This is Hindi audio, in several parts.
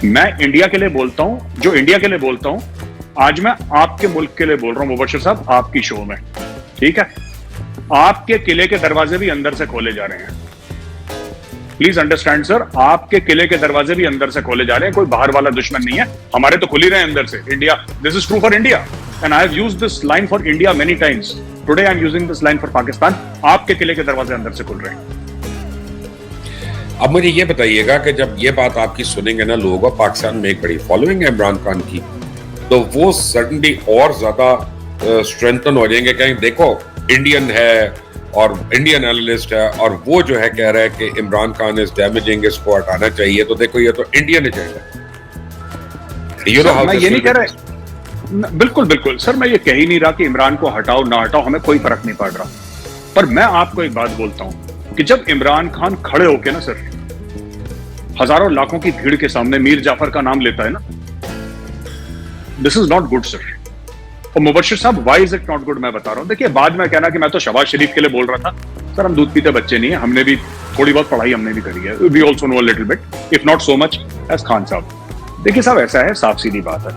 मैं इंडिया के लिए बोलता हूं, जो इंडिया के लिए बोलता हूं, आज मैं आपके मुल्क के लिए बोल रहा हूं मुबश्शिर साहब, आपकी शो में, ठीक है? आपके किले के दरवाजे भी अंदर से खोले जा रहे हैं। प्लीज अंडरस्टैंड सर, आपके किले के दरवाजे भी अंदर से खोले जा रहे हैं, कोई बाहर वाला दुश्मन नहीं है, हमारे तो खुल ही रहे हैं अंदर से। India, this is true for India and I have used this line for India many times. Today I am using this line for Pakistan. आपके किले के दरवाजे अंदर से खुल रहे हैं। अब मुझे ये बताइएगा कि जब ये बात आपकी सुनेंगे ना लोग, पाकिस्तान में एक बड़ी फॉलोइंग है इमरान खान की, तो वो सडनली और ज्यादा स्ट्रेंथन हो जाएंगे, कहेंगे देखो इंडियन है और इंडियन एनालिस्ट है और वो जो है कह रहा है कि इमरान खान इज डैमेजिंग, इसको हटाना चाहिए, तो देखो ये तो इंडियन एजेंडा। मैं ये नहीं कह रहा, बिल्कुल बिल्कुल सर, मैं ये कह ही नहीं रहा कि इमरान को हटाओ ना हटाओ, हमें कोई फर्क नहीं पड़ रहा। पर मैं आपको एक बात बोलता हूं कि जब इमरान खान खड़े होके ना सर हजारों लाखों की भीड़ के सामने मीर जाफर का नाम लेता है ना, this is not good sir. और मुबश्शिर साहब, why is it not good, मैं बता रहा हूं। देखिए, बाद में कहना कि मैं तो शहबाज शरीफ के लिए बोल रहा था, सर हम दूध पीते बच्चे नहीं है, हमने भी थोड़ी बहुत पढ़ाई हमने भी करी है, we also know a little bit, if not so much as Khan साहब। देखिए साहब, ऐसा है, साफ सीधी बात है,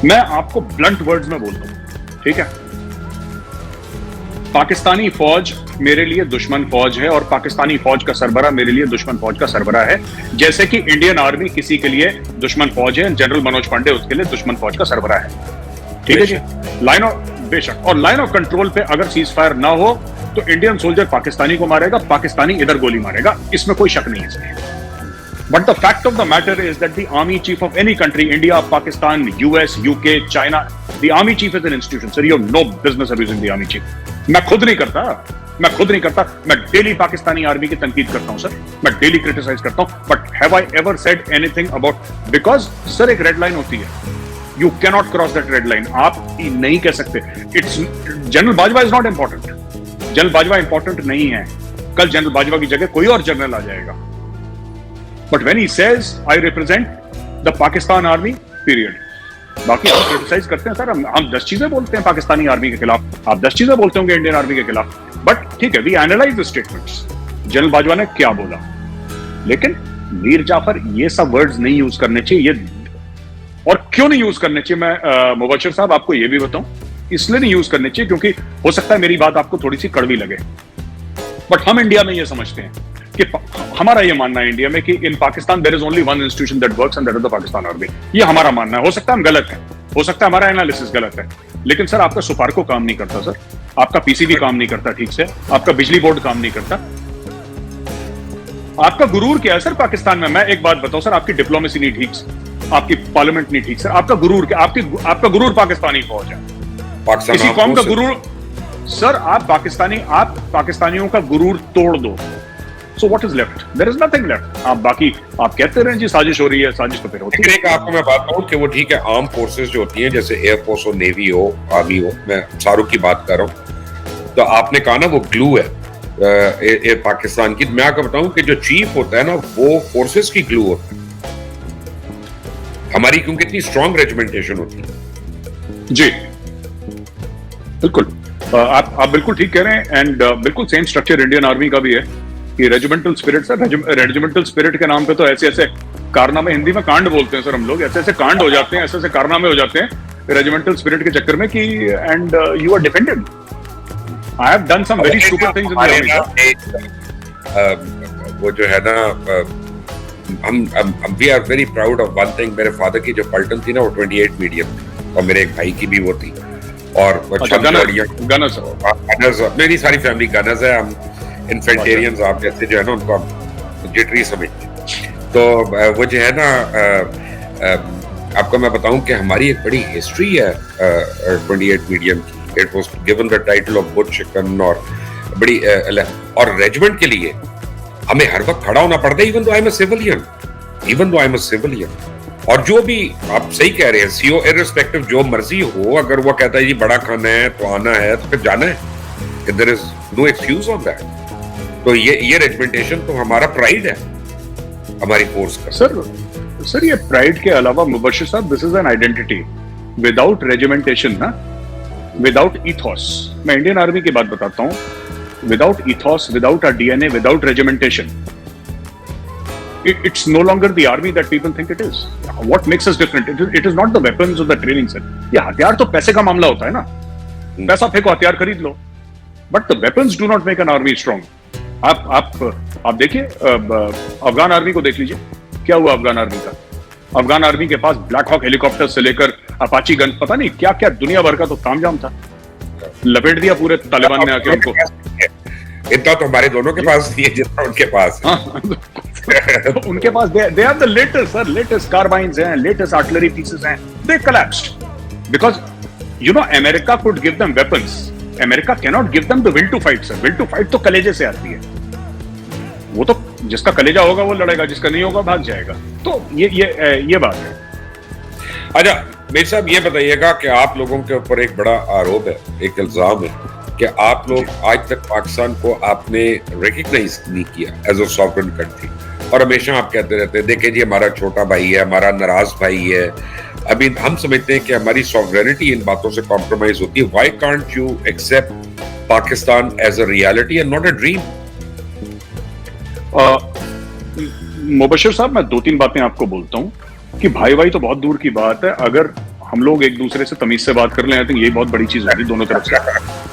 मैं आपको ब्लंट वर्ड्स में बोलता हूं, ठीक है? पाकिस्तानी फौज मेरे लिए दुश्मन फौज है और पाकिस्तानी फौज का सरबरा मेरे लिए दुश्मन फौज का सरबरा है, जैसे कि इंडियन आर्मी किसी के लिए दुश्मन फौज है, जनरल मनोज पांडे उसके लिए दुश्मन फौज का सरबरा है, ठीक है जी? लाइन ऑफ, बेशक, और लाइन ऑफ कंट्रोल पे अगर सीज फायर ना हो तो इंडियन सोल्जर पाकिस्तानी को मारेगा, पाकिस्तानी इधर गोली मारेगा, इसमें कोई शक नहीं है। But the fact of the matter is that the army chief of any country, India, Pakistan, US, UK, China, the army chief is an institution. Sir, you have no business abusing the army chief. मैं खुद नहीं करता, मैं डेली पाकिस्तानी आर्मी की तनकीद करता हूं सर, मैं डेली क्रिटिसाइज करता हूं, but have I ever said anything about, because sir एक रेड लाइन होती है, you can not cross that red line, आप नहीं कह सकते। It's, general Bajwa is not important, general Bajwa important नहीं है, कल जनरल बाजवा की जगह कोई और जनरल आ जाएगा। But when he says, I represent the Pakistan Army, period. बाकी हम क्रिटिसाइज करते हैं सर, हम 10 चीजें बोलते हैं पाकिस्तानी आर्मी के खिलाफ, आप 10 चीजें बोलते होंगे इंडियन आर्मी के खिलाफ, बट ठीक है, we analyse the statements, general Bajwa ने क्या बोला, लेकिन मीर जाफर ये सब वर्ड्स नहीं यूज करने चाहिए। और क्यों नहीं यूज करने चाहिए, मैं मुबश्शिर साहब आपको ये भी बताऊं, इसलिए नहीं यूज करने चाहिए क्योंकि हो सकता है मेरी बात आपको थोड़ी सी कड़वी लगे, बट हम इंडिया में ये समझते हैं कि हमारा ये मानना है इंडिया में कि in Pakistan there is only one institution that works and that is the Pakistan army. ये हमारा मानना है, हो सकता है हम गलत हैं, हो सकता है हमारा एनालिसिस गलत है, लेकिन सर आपका सुपारको काम नहीं करता सर, आपका पीसीबी काम नहीं करता ठीक से, आपका बिजली बोर्ड काम नहीं करता। आपका गुरूर क्या है सर पाकिस्तान में? मैं एक बात बताऊं सर, आपकी डिप्लोमेसी नहीं ठीक, आपकी पार्लियामेंट नहीं ठीक सर, आपका गुरूर क्या? आपका गुरूर पाकिस्तानी फौज है, किसी कौम का गुरूर सर। आप पाकिस्तानियों का गुरूर तोड़ दो, so what is left? There is nothing left. आप कहते रहे जी साजिश हो रही है, साजिश तो फिर होती है। एक आपको मैं बात कहूं कि वो ठीक है, आर्म फोर्सेस जो होती हैं जैसे एयरफोर्स हो, नेवी हो, आर्मी हो, मैं शाहरुख की बात कर रहा हूं, तो आपने कहा ना वो ग्लू है पाकिस्तान की, मैं आपको बताऊं कि जो चीफ होता है ना वो फोर्सेस की ग्लू होता है हमारी, क्योंकि इतनी स्ट्रॉन्ग रेजिमेंटेशन होती है। जी बिल्कुल, आप बिल्कुल ठीक कह रहे हैं, एंड बिल्कुल सेम स्ट्रक्चर इंडियन आर्मी का भी है कि regimental spirit sir, regimental spirit के नाम पे तो ऐसे ऐसे कारनामे, हिंदी में कांड बोलते हैं सर हम लोग, ऐसे ऐसे कांड हो जाते हैं, ऐसे ऐसे कारनामे हो जाते हैं रेजिमेंटल स्पिरिट के चक्कर में कि, and you are defended. I have done some very stupid things in the army. वो जो है ना, हम we are very proud of one thing, मेरे फादर की जो पलटन थी ना वो 28 मीडियम थी और मेरे एक भाई की भी वो थी, और गनर्स, मेरी सारी फैमिली गनर्स है, हम इन्फेंटेरियंस आप जैसे जो है ना उनको हम जिटरी समझते हैं। तो वो जो है ना, आपको मैं बताऊं कि हमारी एक बड़ी हिस्ट्री है 28 मीडियम की। It was given the title of boot chicken, और बड़ी और रेजिमेंट के लिए हमें हर वक्त खड़ा होना पड़ता है, even though I am a civilian. और जो भी आप सही कह रहे हैं, सीओ इररिस्पेक्टिव जो मर्जी हो, अगर वो कहता है जी बड़ा खाना है तो आना है तो फिर जाना है, there is no excuse on that. तो ये रेजिमेंटेशन तो हमारा प्राइड है, हमारी फोर्स का। सर ये प्राइड के अलावा मुबश्शिर साहब, this is an identity. Without regimentation ना, विदाउट ईथॉस, मैं इंडियन आर्मी की बात बताता हूं, without ईथॉस, without a DNA, without regimentation, It's no longer the army that people think it is. What makes us different? It is not the weapons or the training, sir. ये हथियार तो पैसे का मामला होता है ना, पैसा फेंको हथियार खरीद लो, but the weapons do not make an army strong. आप देखिए अफगान आर्मी को देख लीजिए, क्या हुआ अफगान आर्मी का। अफगान आर्मी के पास ब्लैक हॉक हेलीकॉप्टर से लेकर अपाची गन, पता नहीं क्या क्या दुनिया भर का तो तामझाम था, लपेट दिया पूरे तालिबान ने आके उनको। इतना तो हमारे दोनों के पास नहीं है जितना उनके पास है। उनके पास they have the latest carbines हैं, latest artillery pieces हैं, they collapsed because America could give them weapons, America cannot give them the will to fight, sir. Will to fight तो कलेजे से आती है, वो तो जिसका कलेजा होगा वो लड़ेगा, जिसका नहीं होगा भाग जाएगा। तो ये बात है। अच्छा मेरे साहब ये बताइएगा कि आप लोगों के ऊपर एक बड़ा आरोप है, एक इल्जाम है कि आप लोग आज तक पाकिस्तान को आपने रिकग्नाइज नहीं किया एज अ सॉवरेन कंट्री, और हमेशा आप कहते रहते हैं देखें जी हमारा छोटा भाई है, हमारा नाराज भाई है। अभी हम समझते हैं कि हमारी सॉवरेनिटी इन बातों से कॉम्प्रोमाइज होती है। Why can't you accept Pakistan as a reality and not a dream? Mubashir साहब, मैं 2-3 बातें आपको बोलता हूं कि भाई तो बहुत दूर की बात है, अगर हम लोग एक दूसरे से तमीज से बात कर लें, आई थिंक यही बहुत बड़ी चीज होगी दोनों तरफ से।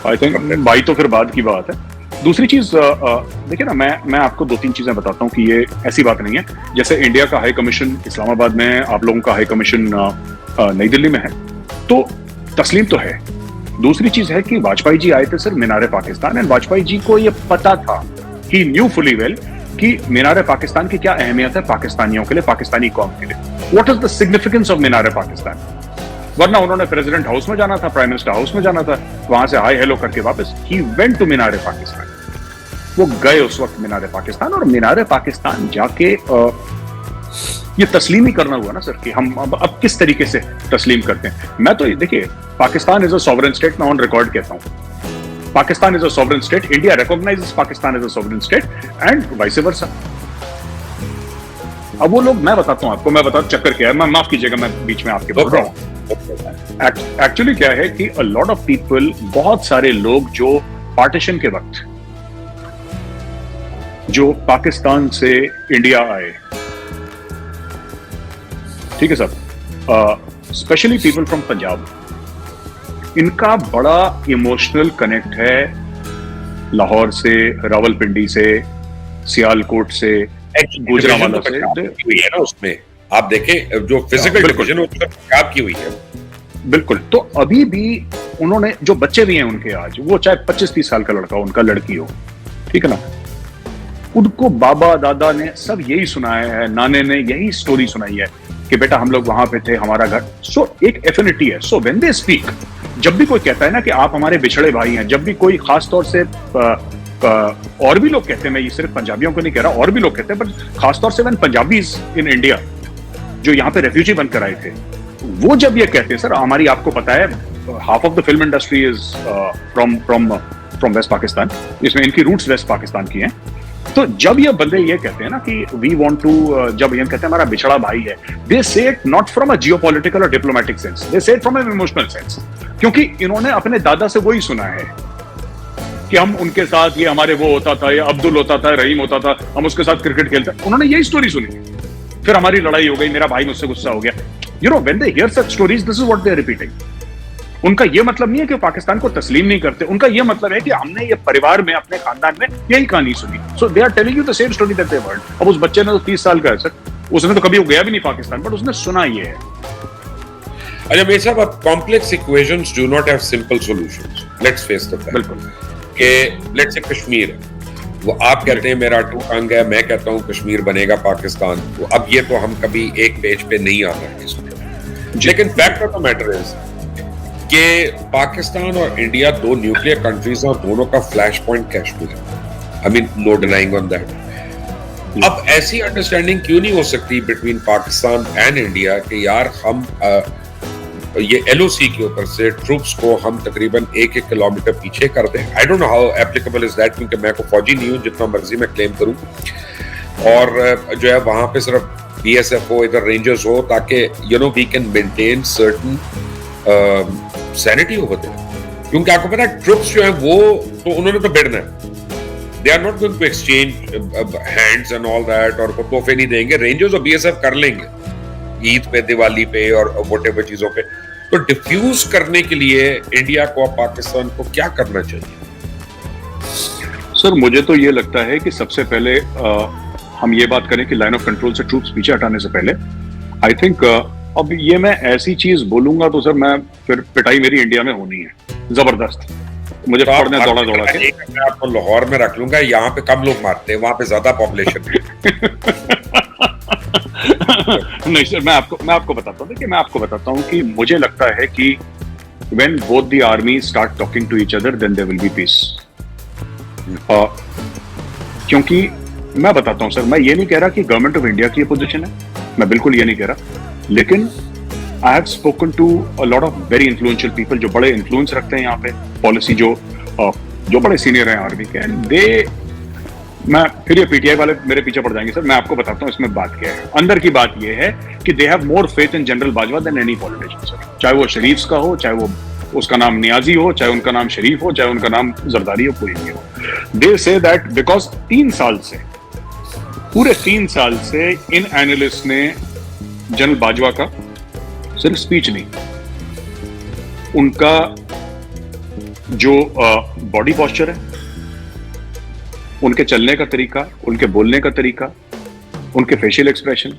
आई थिंक भाई तो फिर बाद की बात है। दूसरी चीज देखिए ना, मैं आपको 2-3 चीजें बताता हूँ कि ये ऐसी बात नहीं है। जैसे इंडिया का हाई कमीशन इस्लामाबाद में है, आप लोगों का हाई कमीशन नई दिल्ली में है, तो तस्लीम तो है। दूसरी चीज है कि वाजपेयी जी आए थे सर मीनार पाकिस्तान, एंड वाजपेयी जी को ये पता था, ही न्यू फुली वेल कि मीनार पाकिस्तान की क्या अहमियत है पाकिस्तानियों के लिए, पाकिस्तानी कौम के लिए। What is the significance of Minar Pakistan? वरना उन्होंने प्रेसिडेंट हाउस में जाना था, प्राइम मिनिस्टर हाउस में जाना था, वहां से हाय हेलो करके वापस ही वेंट टू मीनार पाकिस्तान। वो गए उस वक्त मीनार पाकिस्तान, और मीनार पाकिस्तान जाके ये तस्लीम ही करना हुआ ना सर कि हम अब किस तरीके से तस्लीम करते हैं। मैं तो देखिए, Pakistan is a sovereign state, मैं ऑन रिकॉर्ड कहता हूं Pakistan is a sovereign state, India recognises Pakistan is a sovereign state and vice versa. अब वो लोग, मैं बताता हूं आपको, मैं बताता चक्कर क्या है, मैं माफ कीजिएगा मैं बीच में आपके बोल रहा हूं। एक्चुअली क्या है कि अ लॉट ऑफ पीपल, बहुत सारे लोग जो पार्टीशन के वक्त जो पाकिस्तान से इंडिया आए, ठीक है sir, specially people from Punjab, इनका बड़ा इमोशनल कनेक्ट है लाहौर से, रावलपिंडी से, सियालकोट से, गुजरांवाला से। है ना उसमें आप देखें जो फिजिकल डिवीजन पंजाब की हुई है, बिल्कुल। तो अभी भी उन्होंने, जो बच्चे भी हैं उनके आज, वो चाहे 25-30 साल का लड़का हो, उनका लड़की हो, ठीक है ना, उनको बाबा दादा ने सब यही सुनाया है, नाने ने यही स्टोरी सुनाई है कि बेटा हम लोग वहां पे थे, हमारा घर। सो एक एफिनिटी है। सो व्हेन दे स्पीक, जब भी कोई कहता है ना कि आप हमारे बिछड़े भाई हैं, जब भी कोई खास तौर से और भी लोग कहते हैं, मैं ये सिर्फ पंजाबियों को नहीं कह रहा, और भी लोग कहते हैं, बट खासतौर से व्हेन पंजाबीज इन इंडिया जो यहाँ पे रेफ्यूजी बनकर आए थे, वो जब ये कहते हैं सर हमारी, आपको पता है half of the film industry is from west Pakistan, इसमें इनकी रूट्स वेस्ट पाकिस्तान की हैं। तो जब ये बंदे ये कहते हैं ना कि वी वांट टू, जब ये कहते हैं हमारा बिछड़ा भाई है, दे से it not from a geopolitical और डिप्लोमेटिक सेंस, दे से it from an emotional sense, क्योंकि इन्होंने अपने दादा से वही सुना है कि हम उनके साथ, ये हमारे वो होता था, ये अब्दुल होता था, रहीम होता था, हम उसके साथ क्रिकेट खेलते, उन्होंने यही स्टोरी सुनी। फिर हमारी लड़ाई हो गई, मेरा भाई मुझसे गुस्सा हो गया। You know when they hear such stories, this is what they are repeating. उनका ये मतलब नहीं है कि पाकिस्तान को तस्लीम नहीं करते, उनका ये मतलब है कि हमने ये परिवार में, अपने खानदान में यही कहानी सुनी। So they are telling you the same story that they heard. अब उस बच्चे ने तो 30 साल का है सर, उसने तो कभी गया भी नहीं पाकिस्तान, बट उसने सुना ये है। अच्छा मेरे साहब, अब complex equations do not have simple solutions, let's face the fact. बिल्कुल। कि लेट्स से कश्मीर है, वो आप कहते हैं मेरा टू अंग है, मैं कहता हूं कश्मीर बनेगा पाकिस्तान। तो अब ये तो हम कभी एक पेज पे नहीं आ रहे इसमें, लेकिन fact of the matter is कि पाकिस्तान और इंडिया दो न्यूक्लियर कंट्रीज हैं और दोनों का फ्लैश पॉइंट कश्मीर है। I mean no denying on that. अब ऐसी अंडरस्टैंडिंग क्यों नहीं हो सकती बिटवीन पाकिस्तान एंड इंडिया कि यार हम ये एलओसी के ऊपर से ट्रूप्स को हम तकरीबन 1-1 किलोमीटर पीछे कर दें। I don't know how applicable is that, क्योंकि मैं को फौजी नहीं हूं, जितना मर्जी मैं क्लेम करूं, और जो है वहां पे सिर्फ बीएसएफ हो, इधर रेंजर्स हो, ताकि you know we can maintain certain sanity over there. क्योंकि आपको पता है ट्रूप्स जो है वो तो उन्होंने तो भिड़ना है, they are not going to exchange hands and all that, और तोहफे नहीं देंगे। रेंजर्स और बीएसएफ कर लेंगे ईद पे, दिवाली पे और व्हाटएवर चीजों पे। तो डिफ्यूज करने के लिए इंडिया को, पाकिस्तान को क्या करना चाहिए? सर मुझे तो ये लगता है कि सबसे पहले हम ये बात करें कि लाइन ऑफ कंट्रोल से ट्रूप्स पीछे हटाने से पहले आई थिंक अब ये मैं ऐसी चीज बोलूंगा तो सर मैं फिर पिटाई मेरी इंडिया में होनी है जबरदस्त, मुझे तो पकड़ने दौड़ा दौड़ा के। मैं आपको लाहौर में रख लूंगा, यहाँ पे कम लोग मारते हैं, वहां पे ज्यादा पॉपुलेशन है। नहीं सर, मैं आपको बताता हूँ, देखिए मैं आपको बताता हूँ कि मुझे लगता है कि when both the armies start talking to each other then there will be peace। क्योंकि मैं बताता हूँ सर, मैं ये नहीं कह रहा कि गवर्नमेंट ऑफ इंडिया की पोजीशन है, मैं बिल्कुल ये नहीं कह रहा, लेकिन I have spoken to a lot of very influential people जो बड़े इन्फ्लुएंस रखते हैं यहाँ पे पॉलिसी, जो बड़े सीनियर हैं आर्मी के, एंड दे, मैं फिर ये पीटीआई वाले मेरे पीछे पड़ जाएंगे सर, मैं आपको बताता हूँ इसमें बात क्या है। अंदर की बात ये है कि they have more faith in general Bajwa than any politician sir, चाहे वो शरीफ का हो, चाहे वो उसका नाम नियाजी हो, चाहे उनका नाम शरीफ हो, चाहे उनका नाम जरदारी हो, कोई नहीं हो। दे से दैट बिकॉज 3 साल से, पूरे 3 साल से इन एनालिस्ट ने जनरल बाजवा का सिर्फ स्पीच नहीं, उनका जो बॉडी पॉस्चर है, उनके चलने का तरीका, उनके बोलने का तरीका, उनके फेशियल एक्सप्रेशन,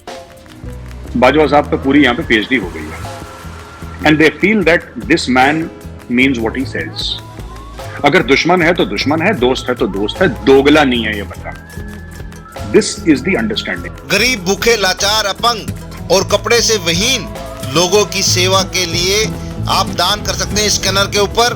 बाजवा साहब पे पूरी यहाँ पे पीएचडी हो गई है। And they feel that this man means what he says. अगर दुश्मन है तो दुश्मन है, दोस्त है तो दोस्त है, दोगला नहीं है ये बंदा। This is the understanding. गरीब, भूखे, लाचार, अपंग और कपड़े से विहीन लोगों की सेवा के लिए आप दान कर सकते हैं स्कैनर के ऊपर